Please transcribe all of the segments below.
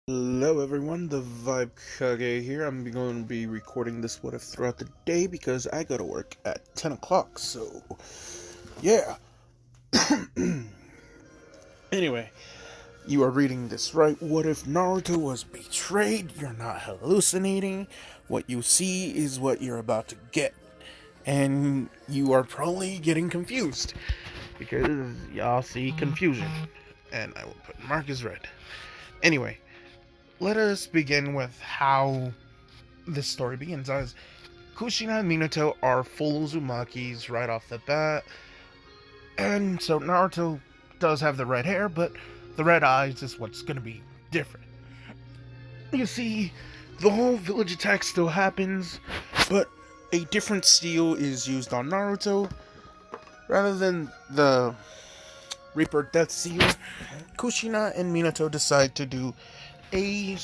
Hello everyone, the Vibe Kage here. I'm going to be recording this what if throughout the day because I go to work at 10 o'clock, so yeah. Anyway, you are reading this right. What if Naruto was betrayed? You're not hallucinating. What you see is what you're about to get. And you are probably getting confused because y'all see confusion. And I will put mark as red. Anyway, let us begin with how this story begins. As Kushina and Minato are full Uzumakis right off the bat, and so Naruto does have the red hair, but the red eyes is what's gonna be different. You see, the whole village attack still happens, but a different steel is used on Naruto. Rather than the Reaper Death Seal, Kushina and Minato decide to do a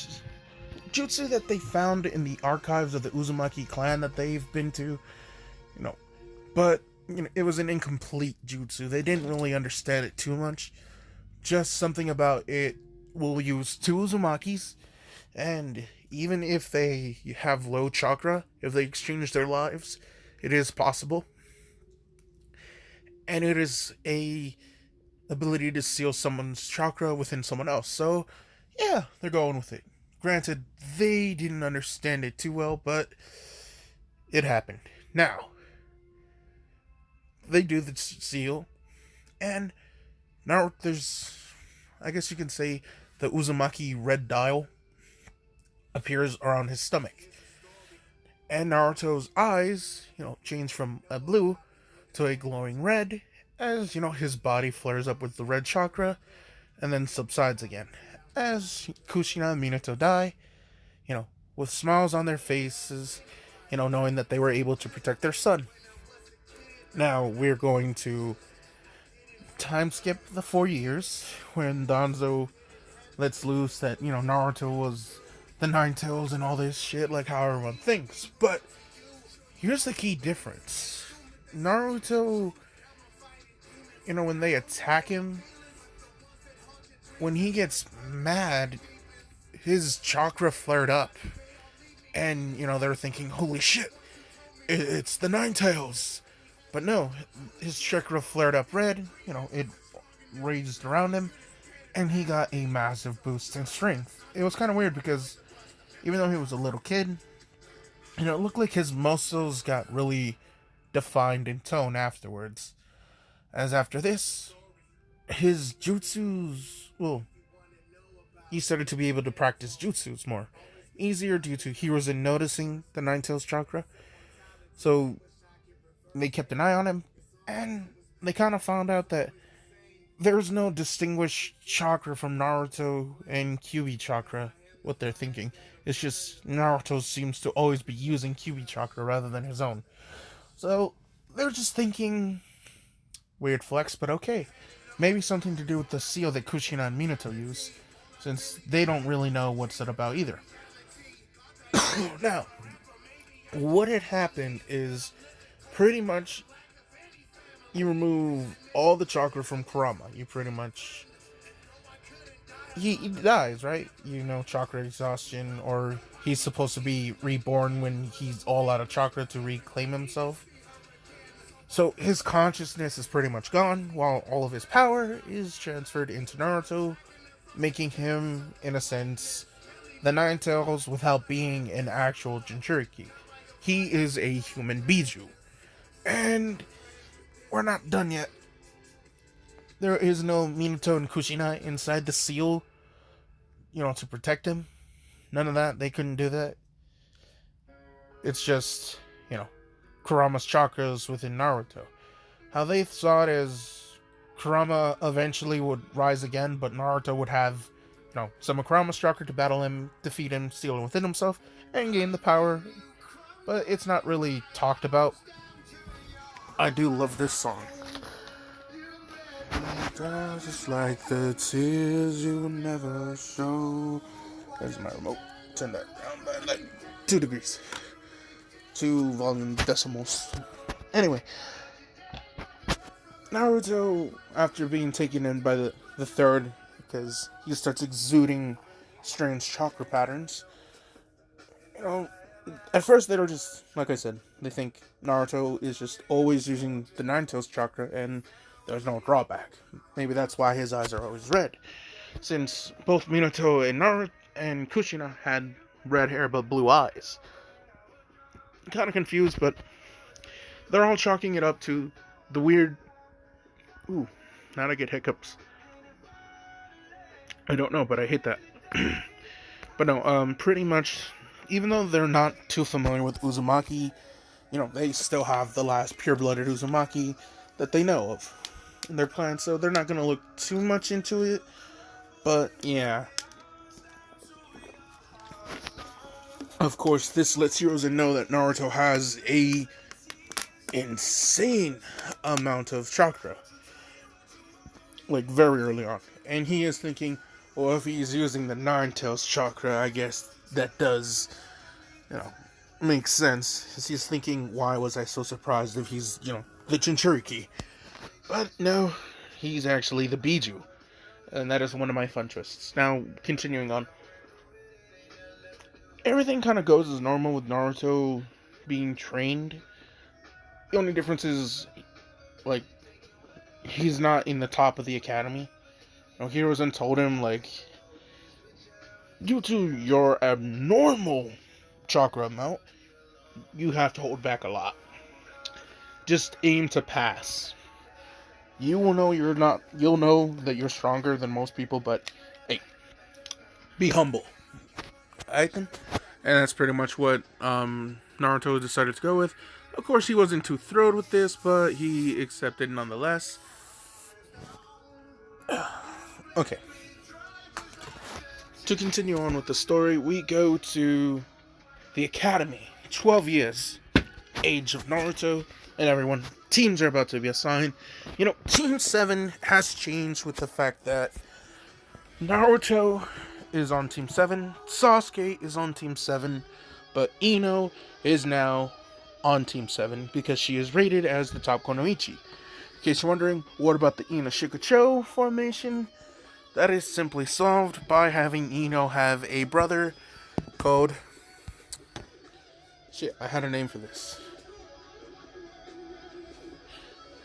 jutsu that they found in the archives of the Uzumaki clan that they've been to, but it was an incomplete jutsu. They didn't really understand it too much. Just something about it will use two Uzumakis, and even if they have low chakra, if they exchange their lives, it is possible. And it is a ability to seal someone's chakra within someone else. So, yeah, they're going with it. Granted, they didn't understand it too well, but it happened. Now, they do the seal, and now there's, I guess you can say, the Uzumaki red dial appears around his stomach. And Naruto's eyes, change from a blue to a glowing red as, his body flares up with the red chakra and then subsides again. As Kushina and Minato die, with smiles on their faces, knowing that they were able to protect their son. Now, we're going to time skip the 4 years when Danzo lets loose that, Naruto was the Nine Tails and all this shit, like how everyone thinks. But here's the key difference. Naruto, when they attack him, when he gets mad, his chakra flared up. And, they're thinking, holy shit, it's the Nine Tails. But no, his chakra flared up red, it raged around him, and he got a massive boost in strength. It was kind of weird because even though he was a little kid, it looked like his muscles got really defined in tone afterwards. As after this, his jutsus, he started to be able to practice jutsus more easier due to Hiruzen noticing the Nine Tails chakra. So they kept an eye on him, and they kind of found out that there's no distinguished chakra from Naruto and Kyuubi chakra. What they're thinking, it's just Naruto seems to always be using Kyuubi chakra rather than his own. So they're just thinking, weird flex, but okay. Maybe something to do with the seal that Kushina and Minato use, since they don't really know what's it about either. Now, what had happened is pretty much you remove all the chakra from Kurama. You pretty much he dies, right? Chakra exhaustion, or he's supposed to be reborn when he's all out of chakra to reclaim himself. So his consciousness is pretty much gone, while all of his power is transferred into Naruto, making him, in a sense, the Nine Tails without being an actual Jinchuriki. He is a human Biju. And we're not done yet. There is no Minato and Kushina inside the seal, to protect him. None of that. They couldn't do that. It's just, Kurama's chakras within Naruto. How they saw it as Kurama eventually would rise again, but Naruto would have, some of Kurama's chakra to battle him, defeat him, seal him within himself, and gain the power. But it's not really talked about. I do love this song. Just like the tears you never show. There's my remote. Turn that down by like 2 degrees. 2 volume decimals. Anyway, Naruto, after being taken in by the third, because he starts exuding strange chakra patterns. You know, at first they were just, like I said, they think Naruto is just always using the Nine-Tails chakra and there's no drawback. Maybe that's why his eyes are always red. Since both Minato and Naruto and Kushina had red hair but blue eyes. Kind of confused, but they're all chalking it up to the weird... Ooh, now I get hiccups. I don't know, but I hate that. But no, pretty much, even though they're not too familiar with Uzumaki, you know, they still have the last pure-blooded Uzumaki that they know of in their plan, so they're not going to look too much into it, but yeah. Of course, this lets Hiruzen know that Naruto has a insane amount of chakra, like very early on, and he is thinking, well, if he's using the Nine-Tails chakra, I guess that does, you know, make sense. Because he's thinking, why was I so surprised if he's, you know, the Jinchuriki? But no, he's actually the Biju. And that is one of my fun twists. Now, continuing on. Everything kind of goes as normal with Naruto being trained. The only difference is, like, he's not in the top of the academy. You know, Hiruzen told him, like, due to your abnormal chakra amount, you have to hold back a lot. Just aim to pass. You will know you'll know that you're stronger than most people, but hey, be humble. I think, and that's pretty much what Naruto decided to go with. Of course, he wasn't too thrilled with this, but he accepted nonetheless. Okay. To continue on with the story, we go to the academy. 12 years, age of Naruto, and everyone. Teams are about to be assigned. You know, Team 7 has changed with the fact that Naruto is on Team 7, Sasuke is on Team 7, but Ino is now on Team 7 because she is rated as the top Konoichi. In case you're wondering, what about the Ino Shikucho formation? That is simply solved by having Ino have a brother called... Shit, I had a name for this.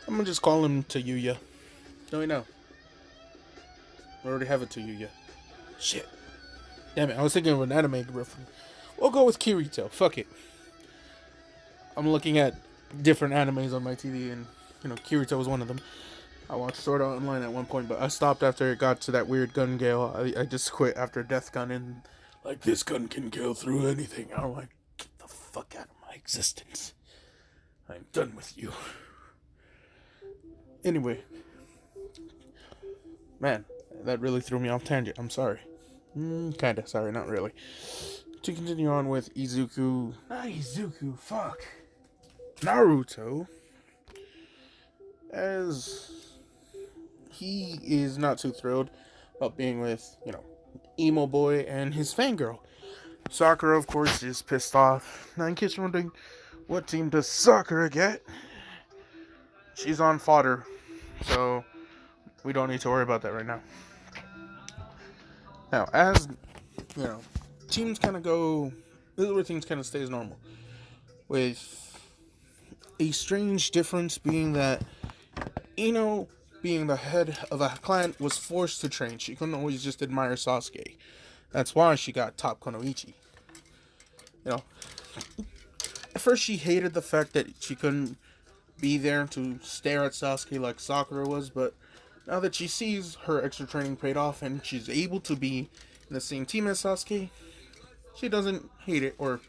I'm gonna just call him Tayuya. No, wait, no. I already have a Tayuya. Shit. Damn it, I was thinking of an anime reference. We'll go with Kirito. Fuck it. I'm looking at different animes on my TV, and, you know, Kirito was one of them. I watched Sword Art Online at one point, but I stopped after it got to that weird gun gale. I just quit after Death Gun, and, like, this gun can kill through anything. I'm like, get the fuck out of my existence. I'm done with you. Anyway. Man, that really threw me off tangent. I'm sorry. Kinda, sorry, not really. To continue on with Izuku. Not Izuku, fuck. Naruto. As he is not too thrilled about being with, you know, emo boy and his fangirl. Sakura, of course, is pissed off. Now, in case you're wondering, what team does Sakura get? She's on fodder, so we don't need to worry about that right now. Now, as, you know, teams kind of go, this is where things kind of stays normal. With a strange difference being that Ino, being the head of a clan, was forced to train. She couldn't always just admire Sasuke. That's why she got top Konoichi. You know, at first she hated the fact that she couldn't be there to stare at Sasuke like Sakura was, but now that she sees her extra training paid off and she's able to be in the same team as Sasuke, she doesn't hate it, or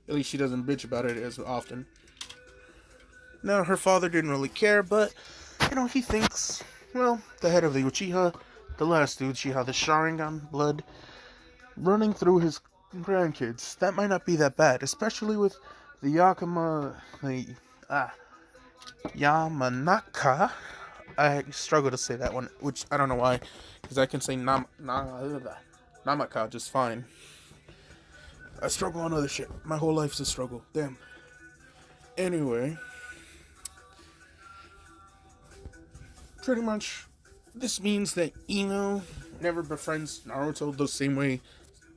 at least she doesn't bitch about it as often. Now, her father didn't really care, but, you know, he thinks, well, the head of the Uchiha, the last Uchiha, the Sharingan blood, running through his grandkids, that might not be that bad, especially with the Yamanaka. I struggle to say that one, which I don't know why, because I can say Namaka just fine. I struggle on other shit. My whole life's a struggle. Damn. Anyway, pretty much, this means that Ino never befriends Naruto the same way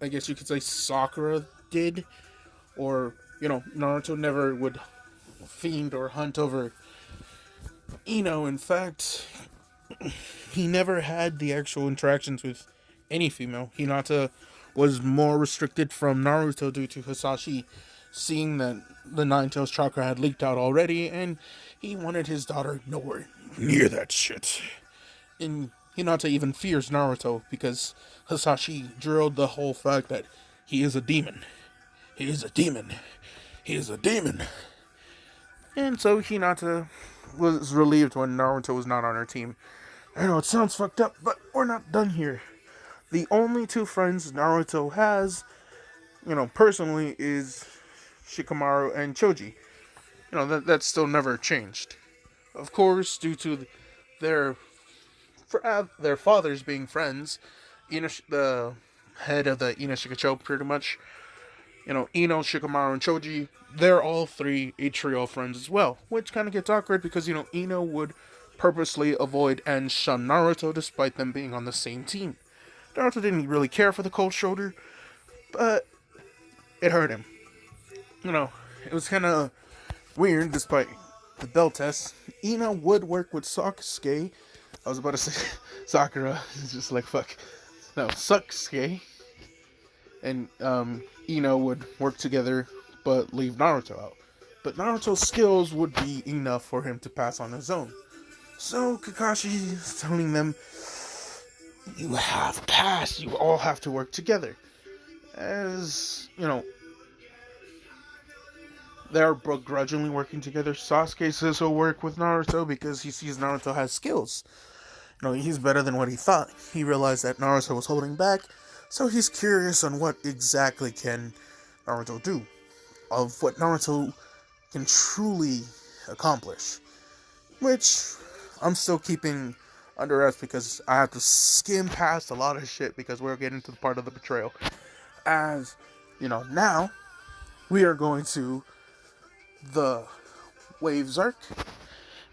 I guess you could say Sakura did, or Naruto never would fiend or hunt over Ino. In fact, he never had the actual interactions with any female. Hinata was more restricted from Naruto due to Hisashi seeing that the Nine Tails chakra had leaked out already, and he wanted his daughter nowhere near that shit. And Hinata even fears Naruto because Hisashi drilled the whole fact that he is a demon. He is a demon. He is a demon. And so Hinata was relieved when Naruto was not on her team. I know it sounds fucked up, but we're not done here. The only two friends Naruto has, personally, is Shikamaru and Choji. That's still never changed. Of course, due to their fathers being friends, the head of the Inoshikacho, pretty much, Ino, Shikamaru, and Choji, they're all three a trio of friends as well, which kind of gets awkward because, Ino would purposely avoid and shun Naruto despite them being on the same team. Naruto didn't really care for the cold shoulder, but it hurt him. It was kind of weird despite the bell test. Ino would work with Sasuke. I was about to say Sakura. It's just like, fuck. No, Sasuke. And Ino would work together but leave Naruto out. But Naruto's skills would be enough for him to pass on his own. So Kakashi is telling them, you have passed. You all have to work together. As, they're begrudgingly working together. Sasuke says he'll work with Naruto because he sees Naruto has skills. He's better than what he thought. He realized that Naruto was holding back, so he's curious on what exactly can Naruto do, of what Naruto can truly accomplish. Which I'm still keeping under wraps because I have to skim past a lot of shit because we're getting to the part of the betrayal. As, now we are going to the Waves arc.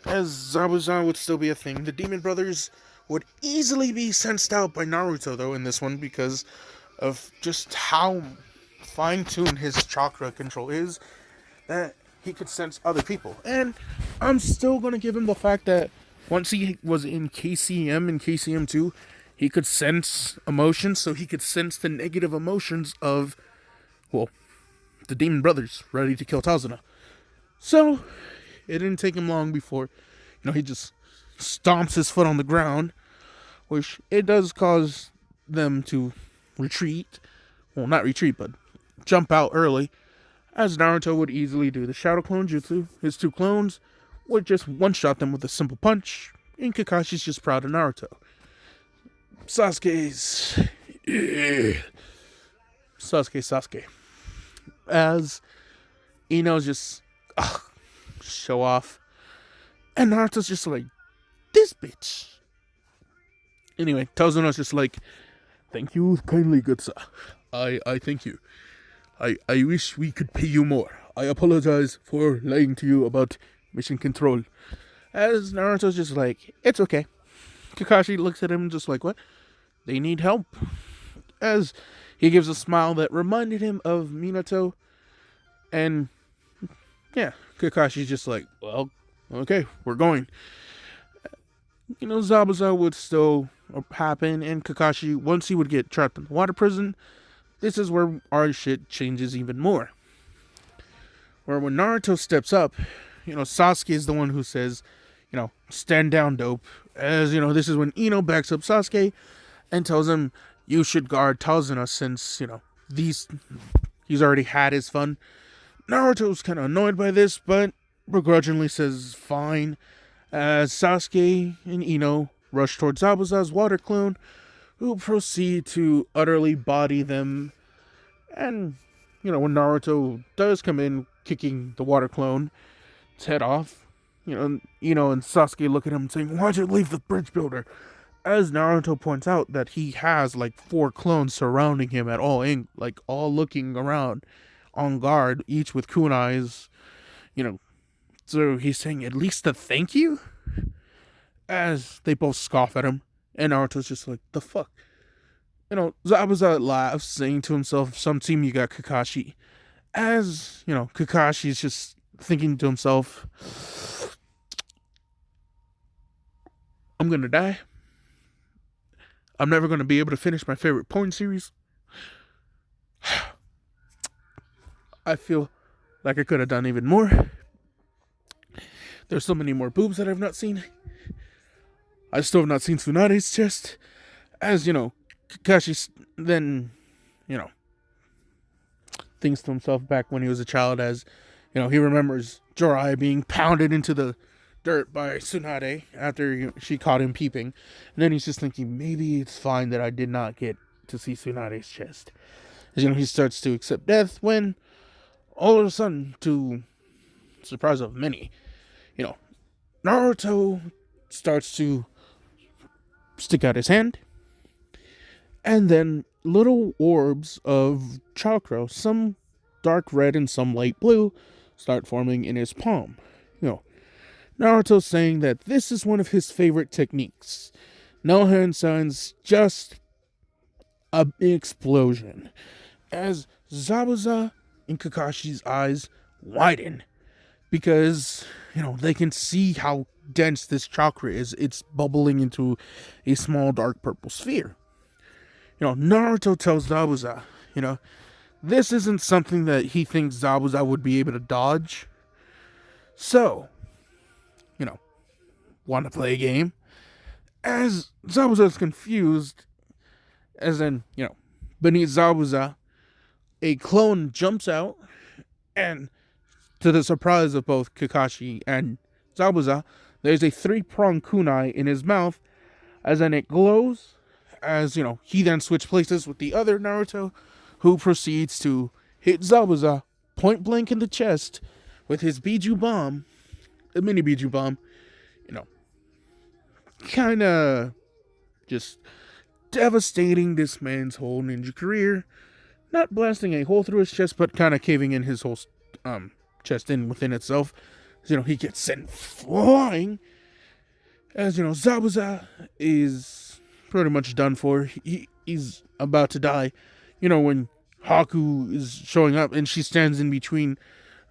As Zabuza would still be a thing, the Demon Brothers would easily be sensed out by Naruto, though, in this one, because of just how fine-tuned his chakra control is, that he could sense other people. And I'm still going to give him the fact that once he was in KCM and KCM2, he could sense emotions, so he could sense the negative emotions of, the Demon Brothers ready to kill Tazuna. So, it didn't take him long before, he just stomps his foot on the ground, which it does cause them to retreat. Well, not retreat, but jump out early, as Naruto would easily do the Shadow Clone Jutsu. His two clones would just one-shot them with a simple punch, and Kakashi's just proud of Naruto. Sasuke. As Ino's just show off. And Naruto's just like, this bitch. Anyway, Tazuna's just like, thank you kindly, good sir. I thank you. I wish we could pay you more. I apologize for lying to you about mission control. As Naruto's just like, it's okay. Kakashi looks at him just like, what? They need help. As he gives a smile that reminded him of Minato. And yeah, Kakashi's just like, well, okay, we're going. Zabuza would still happen, and Kakashi, once he would get trapped in the water prison, this is where our shit changes even more. Where when Naruto steps up, Sasuke is the one who says, stand down, dope. As, this is when Ino backs up Sasuke and tells him, you should guard Tazuna since, he's already had his fun. Naruto's kind of annoyed by this, but begrudgingly says fine, as Sasuke and Ino rush towards Zabuza's water clone, who proceed to utterly body them. And, when Naruto does come in, kicking the water clone's head off, and Sasuke look at him saying, why'd you leave the bridge builder? As Naruto points out that he has 4 clones surrounding him at all looking around on guard, each with kunais, so he's saying at least a thank you? As they both scoff at him, and Naruto's just like, the fuck? Zabuza laughs, saying to himself, some team you got Kakashi. As, Kakashi's just thinking to himself, I'm gonna die. I'm never gonna be able to finish my favorite porn series. I feel like I could have done even more. There's so many more boobs that I've not seen. I still have not seen Tsunade's chest. As, Kakashi then, thinks to himself back when he was a child as, he remembers Jorai being pounded into the dirt by Tsunade after she caught him peeping. And then he's just thinking, maybe it's fine that I did not get to see Tsunade's chest. As, he starts to accept death when, all of a sudden, to the surprise of many, Naruto starts to stick out his hand, and then little orbs of chakra, some dark red and some light blue, start forming in his palm. Naruto's saying that this is one of his favorite techniques. No hand signs, just an explosion. As Zabuza and Kakashi's eyes widen, because, they can see how dense this chakra is. It's bubbling into a small dark purple sphere. Naruto tells Zabuza, this isn't something that he thinks Zabuza would be able to dodge. So, want to play a game? As Zabuza's confused, as in, beneath Zabuza, a clone jumps out, and to the surprise of both Kakashi and Zabuza, there's a 3-pronged kunai in his mouth, as then it glows, as, he then switches places with the other Naruto, who proceeds to hit Zabuza point blank in the chest with his Biju bomb, a mini Biju bomb, kind of just devastating this man's whole ninja career. Not blasting a hole through his chest, but kind of caving in his whole chest in within itself. He gets sent flying. As, Zabuza is pretty much done for. He's about to die. When Haku is showing up and she stands in between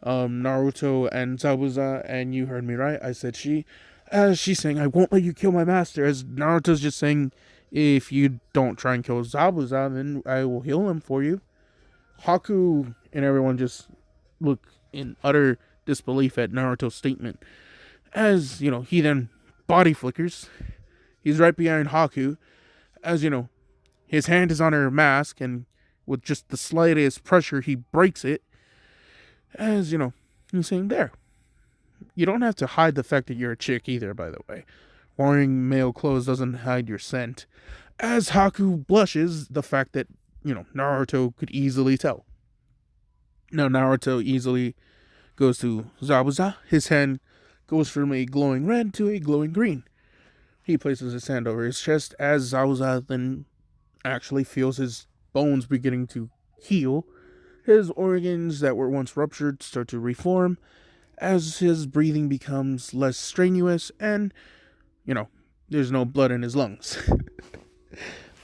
Naruto and Zabuza, and you heard me right, I said she. As she's saying, I won't let you kill my master. As Naruto's just saying, if you don't try and kill Zabuza, then I will heal him for you. Haku and everyone just look in utter disbelief at Naruto's statement. As, he then body flickers. He's right behind Haku. As, his hand is on her mask, and with just the slightest pressure, he breaks it. As, he's saying, there. You don't have to hide the fact that you're a chick either, by the way. Wearing male clothes doesn't hide your scent. As Haku blushes, the fact that, Naruto could easily tell. Now, Naruto easily goes to Zabuza. His hand goes from a glowing red to a glowing green. He places his hand over his chest as Zabuza then actually feels his bones beginning to heal. His organs that were once ruptured start to reform as his breathing becomes less strenuous and, there's no blood in his lungs.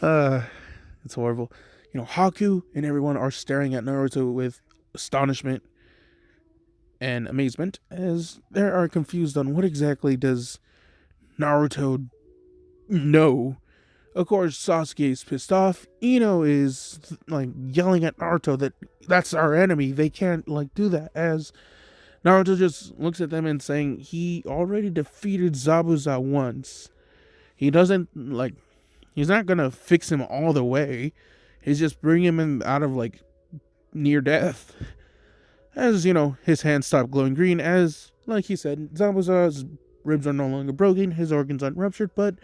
It's horrible. Haku and everyone are staring at Naruto with astonishment and amazement as they are confused on what exactly does Naruto know. Of course, Sasuke is pissed off. Ino is yelling at Naruto that that's our enemy. They can't do that. As Naruto just looks at them and saying he already defeated Zabuza once. He doesn't he's not gonna fix him all the way. He's just bringing him out of near death. As his hands stop glowing green. As he said, Zabuza's ribs are no longer broken. His organs aren't ruptured, but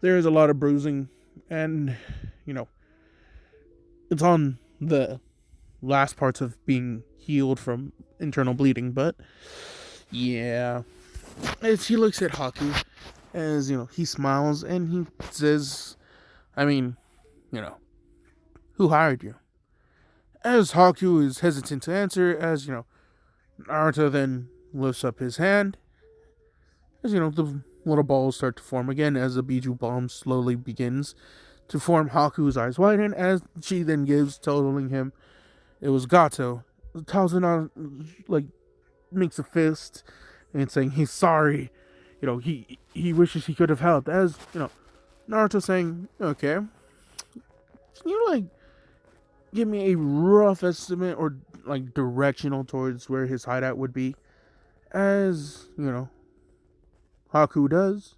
there is a lot of bruising, and it's on the last parts of being healed from internal bleeding. But yeah, as he looks at Haku, as he smiles and he says, I mean, who hired you? As Haku is hesitant to answer, as Naruto then lifts up his hand, as the little balls start to form again as the Biju bomb slowly begins to form Haku's eyes widen, as she then gives, telling him it was Gato. Tazuna like makes a fist and saying he's sorry. He wishes he could have helped. As Naruto saying, okay, can you give me a rough estimate or directional towards where his hideout would be? As Haku does,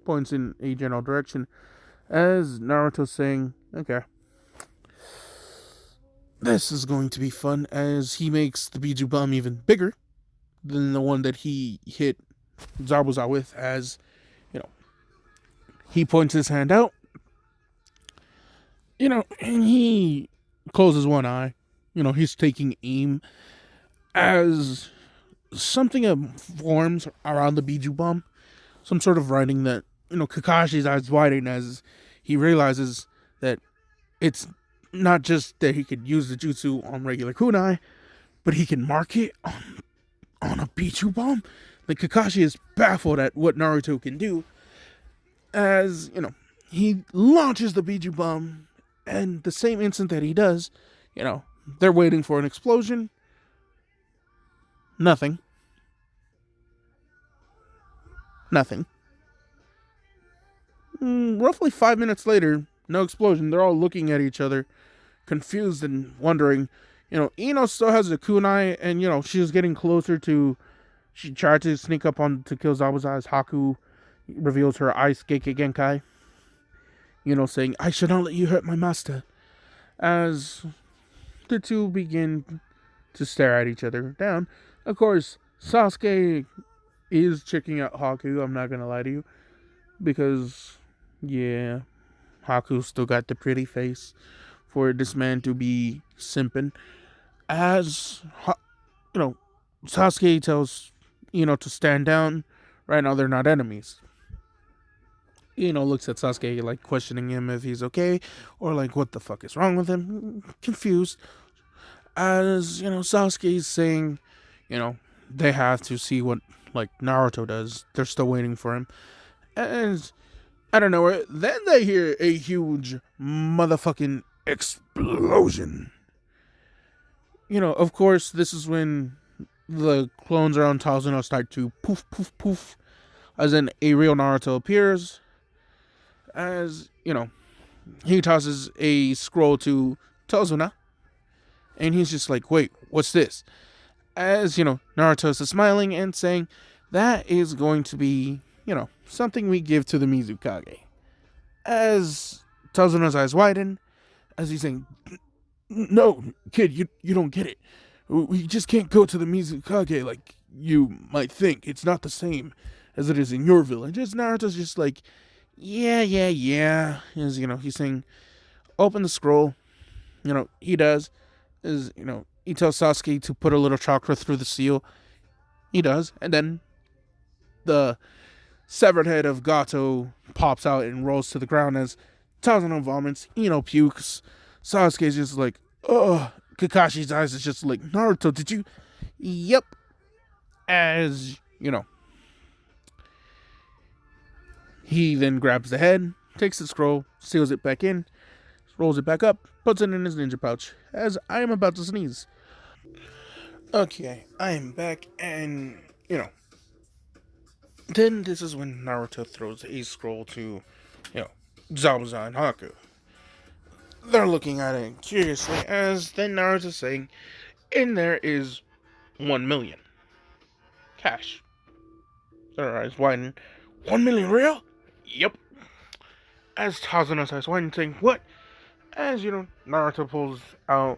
points in a general direction. As Naruto saying, okay, this is going to be fun, as he makes the Biju bomb even bigger than the one that he hit Zabuza with, as he points his hand out, and he closes one eye. He's taking aim, as something forms around the Biju bomb, some sort of writing that Kakashi's eyes widen as he realizes that it's not just that he could use the jutsu on regular kunai, but he can mark it on a Biju bomb. Kakashi is baffled at what Naruto can do, as he launches the Biju bomb, and the same instant that he does, they're waiting for an explosion. Nothing. Roughly 5 minutes later, no explosion. They're all looking at each other, confused and wondering. Ino still has the kunai, and she was getting closer to. She tried to sneak up on to kill Zabuza as Haku reveals her Ice Geike Genkai. Saying, I should not let you hurt my master. As the two begin to stare at each other down. Of course, Sasuke is checking out Haku, I'm not gonna lie to you. Because, yeah, Haku still got the pretty face for this man to be simping. As, Sasuke tells, to stand down. Right now, they're not enemies. Looks at Sasuke, questioning him if he's okay, or, what the fuck is wrong with him? Confused. As, Sasuke's saying, they have to see what, Naruto does. They're still waiting for him. And, I don't know, then they hear a huge motherfucking explosion. Of course, this is when the clones around Tazuna start to poof, poof, poof, as in a real Naruto appears, as, he tosses a scroll to Tazuna, and he's just like, wait, what's this? As, Naruto is smiling and saying, that is going to be, something we give to the Mizukage. As Tazuna's eyes widen, as he's saying, no, kid, you don't get it. We just can't go to the Mizukage like you might think. It's not the same as it is in your village. As Naruto's just like, yeah. As, he's saying, open the scroll. He does. As, he tells Sasuke to put a little chakra through the seal. He does. And then the severed head of Gato pops out and rolls to the ground as Tazuna vomits. Pukes. Sasuke's just like, ugh. Kakashi's eyes is just like, Naruto, did you? Yep. As, he then grabs the head, takes the scroll, seals it back in, rolls it back up, puts it in his ninja pouch, as I am about to sneeze. Okay, I am back, and, then this is when Naruto throws a scroll to, Zabuza and Haku. They're looking at it curiously, as then Naruto's saying, in there is 1 million. Cash. Their eyes widen. 1 million real? Yep. As Tazuna's eyes widen, saying, what? As, Naruto pulls out,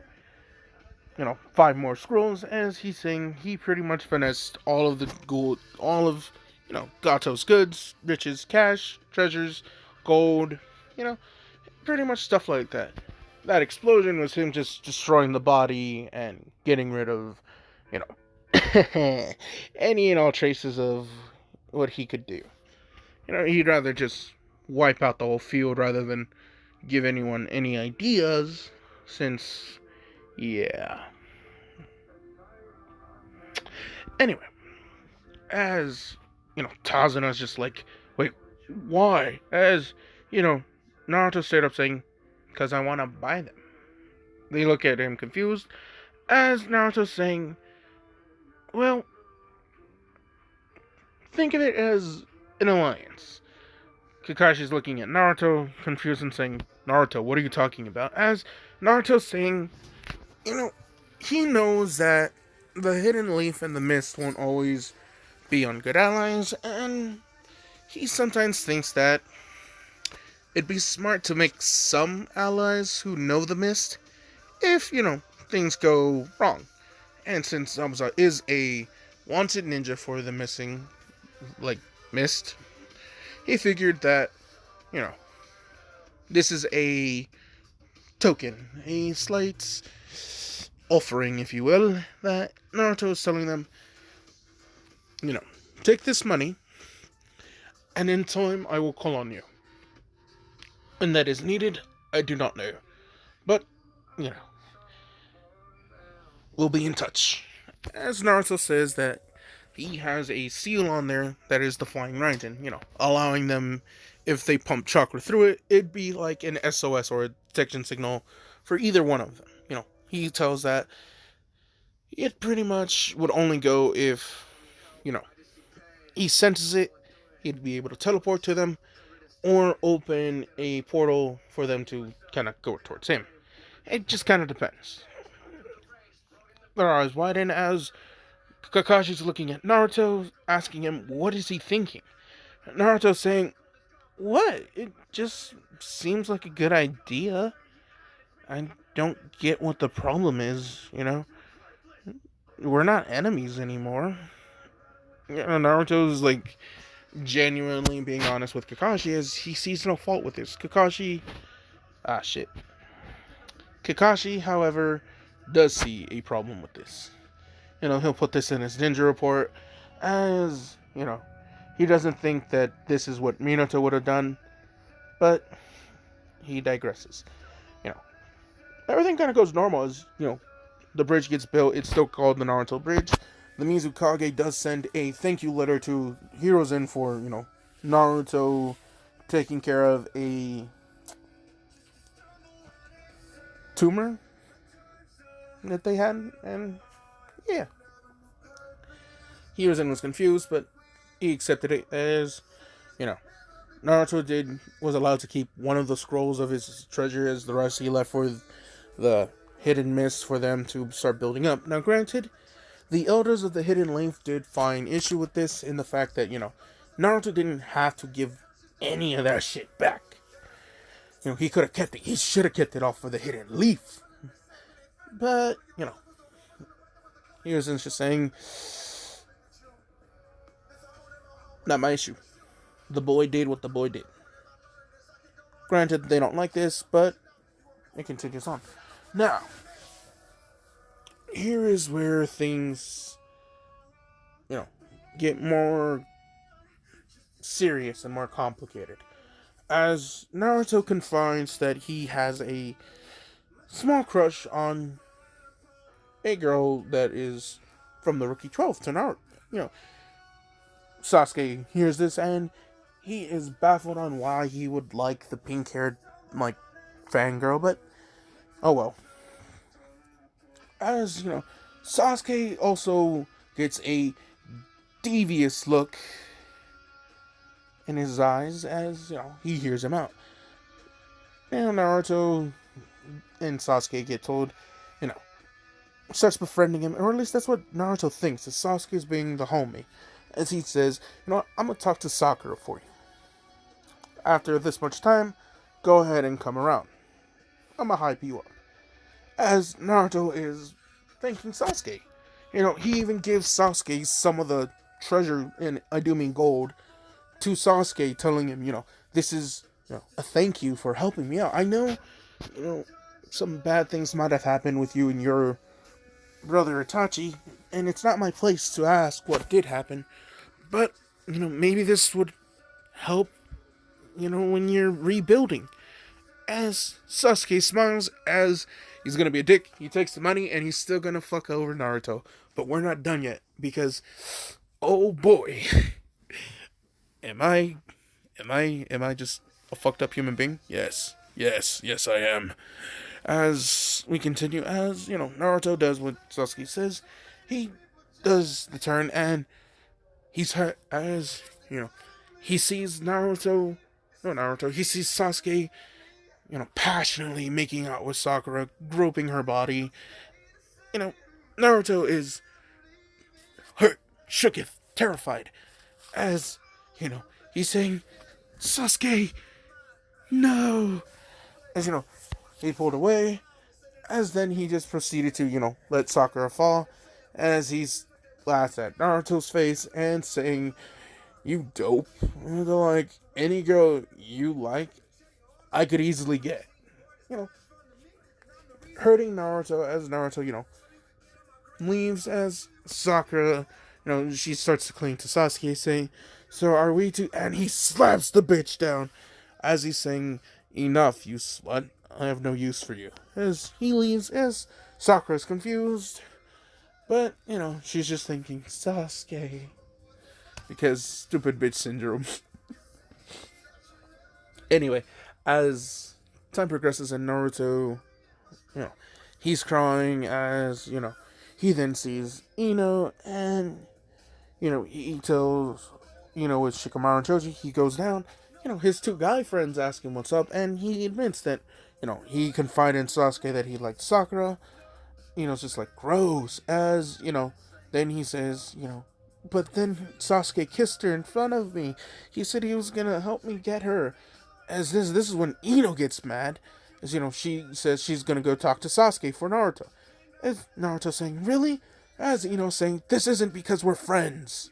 5 more scrolls, as he's saying he pretty much finessed all of the gold, all of, Gato's goods, riches, cash, treasures, gold, pretty much stuff like that. That explosion was him just destroying the body and getting rid of, any and all traces of what he could do. He'd rather just wipe out the whole field rather than give anyone any ideas, since, yeah. Anyway, as, Tazuna's just like, wait, why? As, Naruto straight up saying, because I want to buy them. They look at him confused, as Naruto saying, well, think of it as an alliance. Kakashi's looking at Naruto, confused and saying, Naruto, what are you talking about? As Naruto's saying, you know, he knows that the Hidden Leaf and the Mist won't always be on good allies, and he sometimes thinks that it'd be smart to make some allies who know the Mist if, things go wrong. And since Zabuza is a wanted ninja for the missing, Mist, he figured that, you know, this is a token, a slight offering, if you will, that Naruto is telling them, take this money, and in time I will call on you. And that is needed, I do not know. But, we'll be in touch. As Naruto says that he has a seal on there that is the Flying Raijin, allowing them, if they pump chakra through it, it'd be like an SOS or a detection signal for either one of them. He tells that it pretty much would only go if, he senses it, he'd be able to teleport to them, or open a portal for them to kind of go towards him. It just kind of depends. Their eyes widen as Kakashi's looking at Naruto, asking him, what is he thinking? Naruto saying, what? It just seems like a good idea. I don't get what the problem is, We're not enemies anymore. Naruto's genuinely being honest with Kakashi as he sees no fault with this. Kakashi, however, does see a problem with this. He'll put this in his ninja report as, he doesn't think that this is what Minato would have done, but he digresses. Everything kind of goes normal as, the bridge gets built. It's still called the Naruto Bridge. The Mizukage does send a thank you letter to Hiruzen for, Naruto taking care of a tumor that they had, and yeah. Hiruzen was confused, but he accepted it as, Naruto was allowed to keep one of the scrolls of his treasure, as the rest he left for the Hidden Mist for them to start building up. Now, granted, the elders of the Hidden Leaf did find issue with this in the fact that, Naruto didn't have to give any of that shit back. He could have kept it. He should have kept it all for the Hidden Leaf. But, he was just saying, not my issue. The boy did what the boy did. Granted, they don't like this, but it continues on. Now, here is where things, get more serious and more complicated. As Naruto confides that he has a small crush on a girl that is from the Rookie 12 to Naruto. Sasuke hears this and he is baffled on why he would like the pink-haired, fangirl, but oh well. As, Sasuke also gets a devious look in his eyes as, he hears him out. Now Naruto and Sasuke get told, starts befriending him, or at least that's what Naruto thinks, that Sasuke is being the homie. As he says, I'm gonna talk to Sakura for you. After this much time, go ahead and come around. I'm gonna hype you up. As Naruto is thanking Sasuke. He even gives Sasuke some of the treasure, and I do mean gold, to Sasuke, telling him, this is, a thank you for helping me out. I know, some bad things might have happened with you and your brother Itachi, and it's not my place to ask what did happen, but, maybe this would help, when you're rebuilding. As Sasuke smiles, as he's gonna be a dick, he takes the money, and he's still gonna fuck over Naruto. But we're not done yet, because, oh boy, am I just a fucked up human being? Yes. Yes. Yes, I am. As we continue, as, Naruto does what Sasuke says, he does the turn, and he's hurt as, he sees he sees Sasuke, passionately making out with Sakura, groping her body. Naruto is hurt, shooketh, terrified, as, he's saying, Sasuke, no! As, he pulled away, as then he just proceeded to, let Sakura fall, as he's laughs at Naruto's face and saying, you dope. And they're like, any girl you like, I could easily get. Hurting Naruto as Naruto, leaves as Sakura, she starts to cling to Sasuke, saying, so are we to... And he slaps the bitch down as he's saying, enough, you slut. I have no use for you. As he leaves, as Sakura's confused. But, she's just thinking, Sasuke. Because stupid bitch syndrome. Anyway, as time progresses and Naruto, he's crying as, he then sees Ino and, he tells, with Shikamaru and Choji, he goes down. His two guy friends ask him what's up, and he admits that, he confided in Sasuke that he liked Sakura. It's just like, gross, as, then he says, but then Sasuke kissed her in front of me. He said he was gonna help me get her. As this is when Ino gets mad, as, she says she's gonna go talk to Sasuke for Naruto. As Naruto saying, really? As Ino saying, this isn't because we're friends.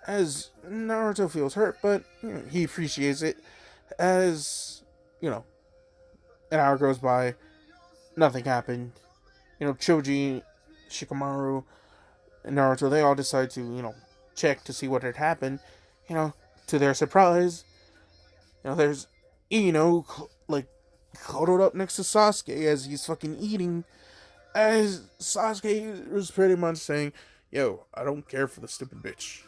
As Naruto feels hurt, but he appreciates it. As, an hour goes by, nothing happened. Choji, Shikamaru, and Naruto, they all decide to, check to see what had happened. To their surprise, there's Ino, cuddled up next to Sasuke as he's fucking eating. As Sasuke was pretty much saying, yo, I don't care for the stupid bitch.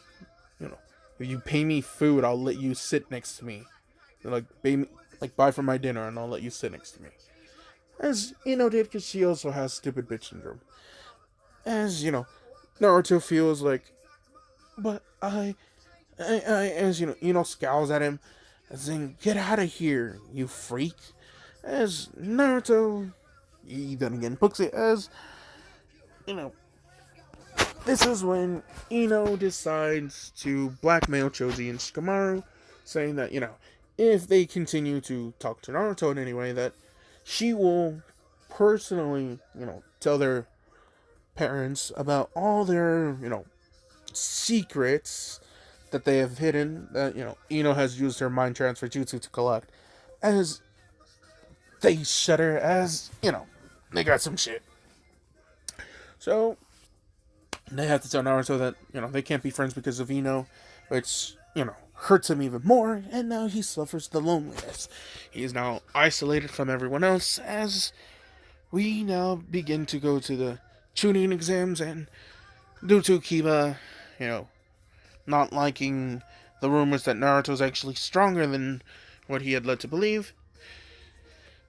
If you pay me food, I'll let you sit next to me. Buy for my dinner and I'll let you sit next to me. As Ino did, because she also has stupid bitch syndrome. As, Naruto feels like, but as, Ino scowls at him, and saying, get out of here, you freak. As Naruto, he then again books it as, this is when Ino decides to blackmail Choji and Shikamaru, saying that, if they continue to talk to Naruto in any way, that she will personally, tell their parents about all their, secrets that they have hidden, that, Ino has used her mind transfer jutsu to collect, as they shudder as, they got some shit. So, they have to tell Naruto that, they can't be friends because of Ino, which, hurts him even more, and now he suffers the loneliness. He is now isolated from everyone else, as we now begin to go to the chunin exams, and due to Kiba, not liking the rumors that Naruto's actually stronger than what he had led to believe,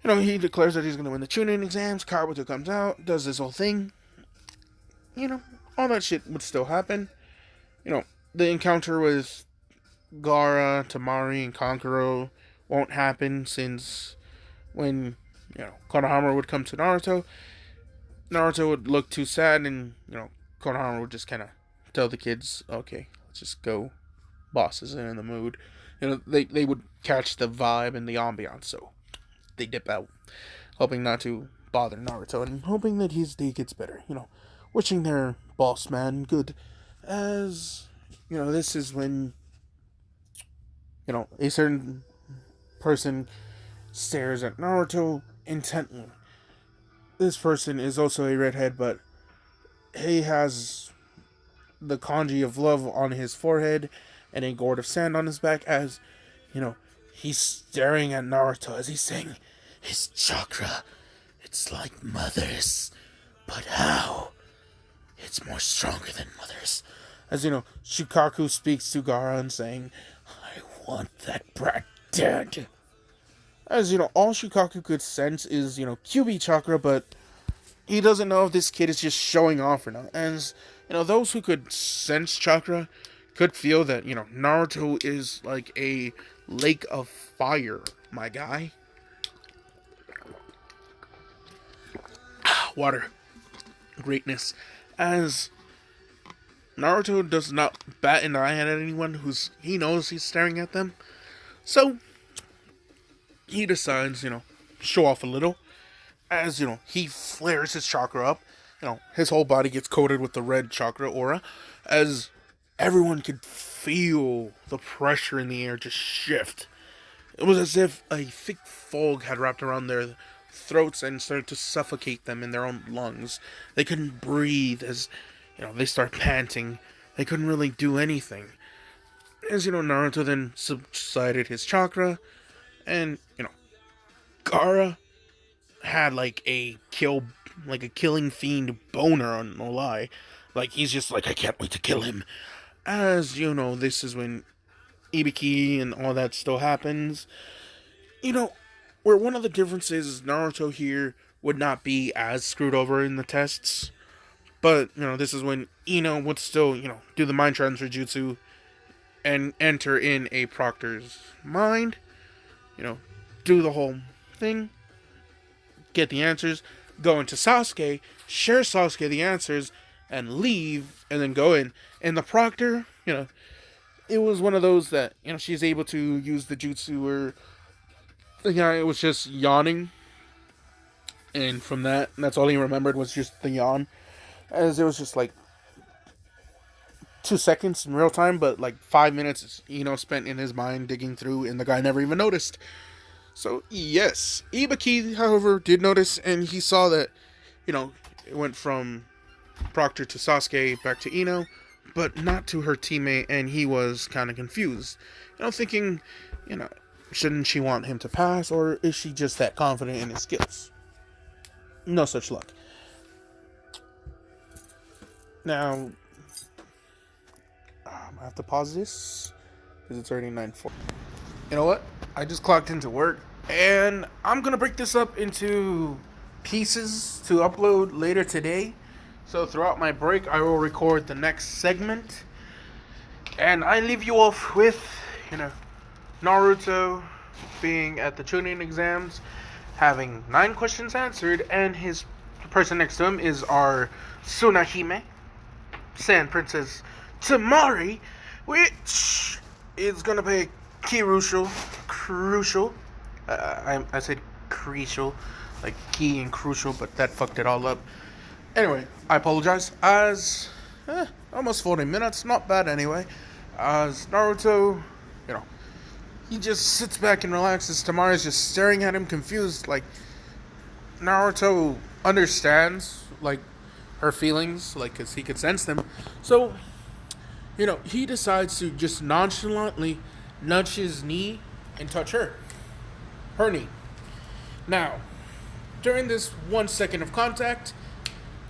he declares that he's going to win the chunin exams. Kabuto comes out, does this whole thing. All that shit would still happen. The encounter with Gaara, Tamari, and Kankuro won't happen, since when, Konohama would come to Naruto, Naruto would look too sad, and, Konohama would just kind of tell the kids, okay, let's just go. Boss isn't in the mood. They would catch the vibe and the ambiance, so they dip out, hoping not to bother Naruto, and hoping that his day gets better, wishing their boss man good, as, this is when, a certain person stares at Naruto intently. This person is also a redhead, but he has the kanji of love on his forehead and a gourd of sand on his back, as, he's staring at Naruto as he's saying, his chakra, it's like mother's, but how? It's more stronger than mother's. As, Shukaku speaks to Gaara and saying, I want that brat dead. As, all Shukaku could sense is, QB chakra, but he doesn't know if this kid is just showing off or not. As, those who could sense chakra could feel that, Naruto is like a lake of fire, my guy. Water. Greatness. As Naruto does not bat an eye at anyone he knows he's staring at them. So, he decides, show off a little. As, he flares his chakra up. His whole body gets coated with the red chakra aura. As everyone could feel the pressure in the air just shift. It was as if a thick fog had wrapped around their throats and started to suffocate them in their own lungs. They couldn't breathe as, they start panting. They couldn't really do anything. As, Naruto then subsided his chakra. And, Gaara had like a killing fiend boner, no lie. Like, he's just like, I can't wait to kill him. As, this is when Ibiki and all that still happens. Where one of the differences is Naruto here would not be as screwed over in the tests. But, this is when Ino would still, do the mind transfer jutsu and enter in a proctor's mind. Do the whole thing. Get the answers. Go into Sasuke. Share Sasuke the answers. And leave. And then go in. And the proctor, it was one of those that, she's able to use the jutsu where the guy was just yawning. And from that's all he remembered was just the yawn. As it was just like 2 seconds in real time, but like 5 minutes, spent in his mind digging through, and the guy never even noticed. So, yes. Ibiki, however, did notice, and he saw that, it went from Proctor to Sasuke back to Ino, but not to her teammate, and he was kind of confused. Thinking, shouldn't she want him to pass, or is she just that confident in his skills? No such luck. Now, I have to pause this, because it's already 9:40. You know what? I just clocked into work, and I'm going to break this up into pieces to upload later today. So throughout my break, I will record the next segment. And I leave you off with, Naruto being at the chunin exams, having 9 questions answered, and the person next to him is our Tsunahime, Sand Princess Temari, which is going to be crucial. I said crucial, like key and crucial, but that fucked it all up. Anyway, I apologize. As almost 40 minutes, not bad anyway. As Naruto, he just sits back and relaxes. Temari's just staring at him, confused. Like, Naruto understands, like, her feelings, like, because he could sense them. So, he decides to just nonchalantly nudge his knee and touch her knee. Now, during this 1 second of contact,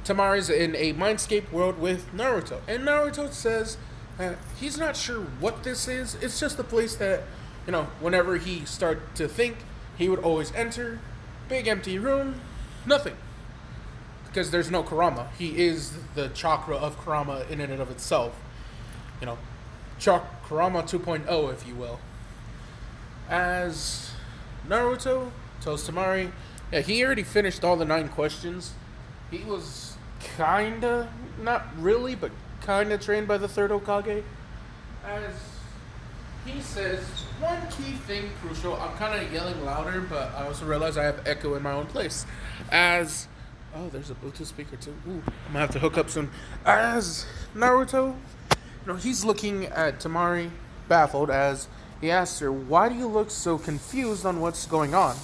Temari's in a mindscape world with Naruto. And Naruto says he's not sure what this is. It's just a place that, whenever he started to think, he would always enter. Big empty room, nothing. Because there's no Kurama. He is the chakra of Kurama in and of itself. Kurama 2.0, if you will. As Naruto tells Temari, he already finished all the 9 questions. He was kinda, not really, but kinda trained by the 3rd Hokage. As he says, one key thing crucial, I'm kinda yelling louder, but I also realize I have echo in my own place. As, there's a Bluetooth speaker too. Ooh, I'm gonna have to hook up soon. As Naruto, he's looking at Temari, baffled, as he asks her, why do you look so confused on what's going on?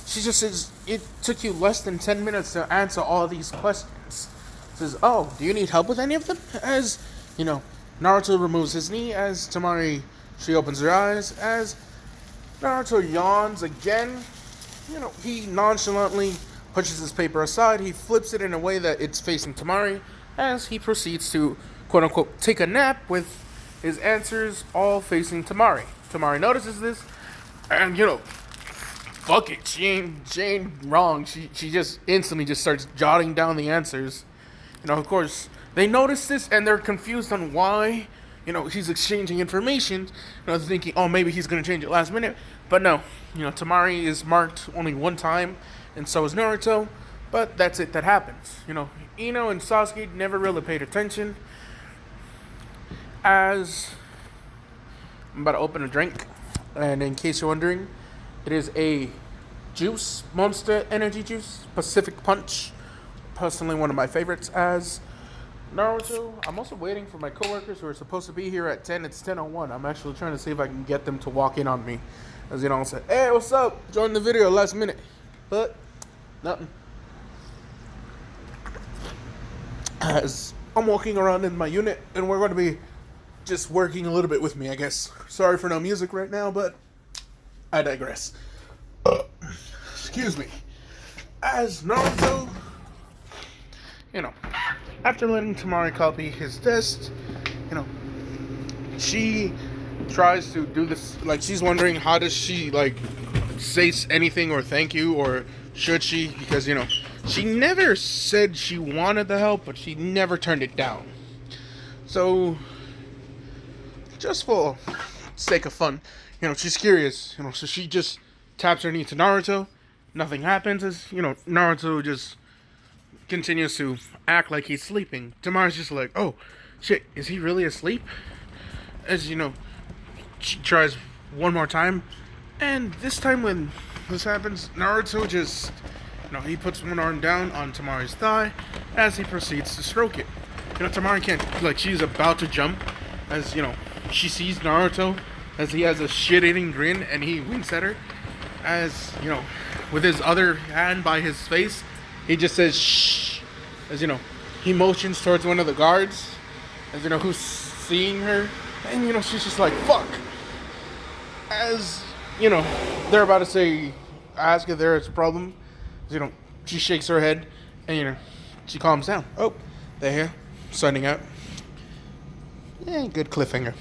She just says, it took you less than 10 minutes to answer all these questions. Says, do you need help with any of them? As, Naruto removes his knee, as Temari, she opens her eyes, as Naruto yawns again. He nonchalantly pushes his paper aside, he flips it in a way that it's facing Temari, as he proceeds to, quote-unquote, take a nap with his answers all facing Temari. Temari notices this, and, fuck it, she ain't wrong. She just instantly just starts jotting down the answers. Of course, they notice this and they're confused on why, he's exchanging information. Thinking, oh, maybe he's gonna change it last minute. But no, Tamari is marked only one time, and so is Naruto. But that's it that happens. Ino and Sasuke never really paid attention. As I'm about to open a drink, and in case you're wondering, it is a juice, Monster Energy Juice, Pacific Punch. Personally, one of my favorites. As Naruto, I'm also waiting for my coworkers who are supposed to be here at 10. It's 10:01. I'm actually trying to see if I can get them to walk in on me. As I'll say, hey, what's up? Join the video last minute. But nothing. As I'm walking around in my unit, and we're going to be just working a little bit with me, I guess. Sorry for no music right now, but I digress. Excuse me. As Naruto, after letting Tamari copy his test, she tries to do this, like, she's wondering how does she, like, say anything or thank you, or should she, because, she never said she wanted the help, but she never turned it down. So, just for sake of fun, she's curious, so she just taps her knee to Naruto. Nothing happens, as, Naruto just continues to act like he's sleeping. Tamari's just like, oh, shit, is he really asleep? As, she tries one more time, and this time when this happens, Naruto just, he puts one arm down on Tamari's thigh as he proceeds to stroke it. Tamari can't, like, she's about to jump, as, she sees Naruto, as he has a shit-eating grin, and he winks at her, as, with his other hand by his face, he just says, shh, as, he motions towards one of the guards, as, who's seeing her, and, she's just like, fuck, as, they're about to say, ask if there is a problem, as, she shakes her head, and, she calms down. Oh, they're here, signing out. Yeah, good cliffhanger.